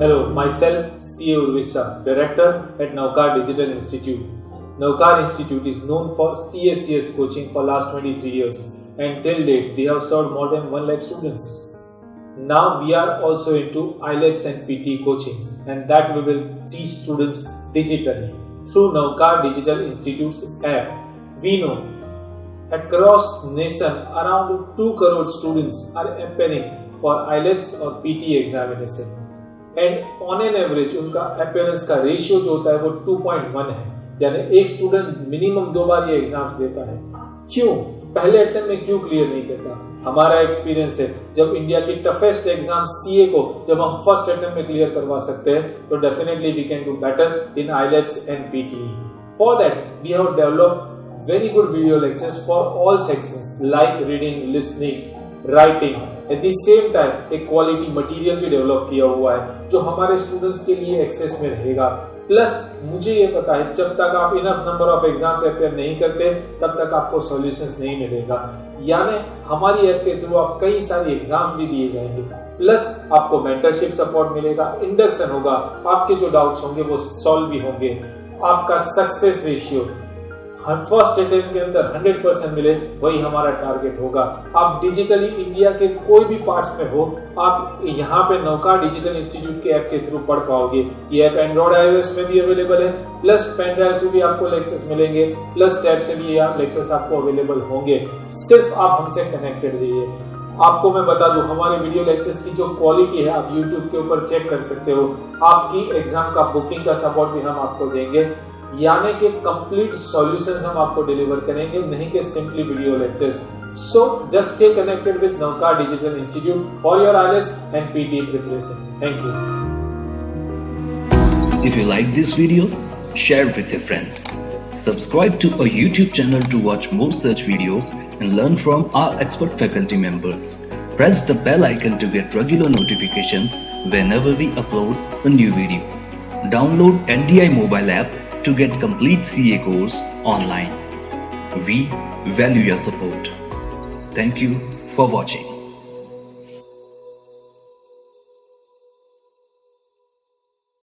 Hello, myself CA Urvisa, Director at Navkar Digital Institute. Navkar Institute is known for CSCS coaching for last 23 years and till date we have served more than 1 lakh students. Now we are also into Ielts and PT coaching and that we will teach students digitally through Navkar Digital Institute's app. We know across nation around 2 crore students are appearing for Ielts or PT examination. And on an average उनका appearance का ratio जो होता है वो 2.1 है, यानी एक student minimum 2 बार ये एग्जाम्स देता है। क्यों? पहले अटेम्प्ट में क्यों क्लियर नहीं करता? हमारा एक्सपीरियंस है जब इंडिया की टफेस्ट एग्जाम सीए को जब हम फर्स्ट अटेम्प्ट में क्लियर करवा सकते हैं तो definitely we can do better in IELTS and PTE. For that we have developed very good video lectures for all sections like reading, listening, writing. At the same time एक quality material भी develop किया हुआ है जो हमारे students के लिए access में रहेगा। प्लस मुझे ये पता है जब तक आप इनफ नंबर ऑफ एग्जाम से अपेयर नहीं करते तब तक आपको सॉल्यूशंस नहीं मिलेगा। यानी हमारी ऐप के थ्रू आप कई सारी एग्जाम्स भी दिए जाएंगे, प्लस आपको मेंटरशिप सपोर्ट मिलेगा, इंडक्शन होगा, आपके जो डाउट्स होंगे वो सॉल्व भी होंगे। आपका सक्सेस रेशियो हर फर्स्ट अटेम्प्ट के अंदर 100% मिले, वही हमारा टारगेट होगा। आप डिजिटली इंडिया के कोई भी पार्ट्स में हो, आप यहाँ पे नवकार डिजिटल इंस्टीट्यूट के ऐप के थ्रू पढ़ पाओगे। ये ऐप एंड्रॉइड iOS में भी अवेलेबल है, प्लस पेन ड्राइव से भी आपको लेक्चर्स मिलेंगे, प्लस टैब से भी लेक्चर्स आपको अवेलेबल होंगे। सिर्फ आप हमसे कनेक्टेड रहिए। आपको मैं बता दूं हमारे वीडियो लेक्चर्स की जो क्वालिटी है आप YouTube के ऊपर चेक कर सकते हो। आपकी एग्जाम का बुकिंग का सपोर्ट भी हम आपको देंगे, यानी कि कंप्लीट सॉल्यूशंस हम आपको डिलीवर करेंगे, नहीं कि simply video lectures. So just stay connected with Navkar digital institute for your IELTS and PTE preparation. Thank you. If you like this video, share with your friends. Subscribe to our YouTube channel to watch more such videos and learn from our expert faculty members. Press the bell icon to get regular notifications whenever we upload a new video. Download NDI mobile app to get complete CA course online. We value your support. Thank you for watching.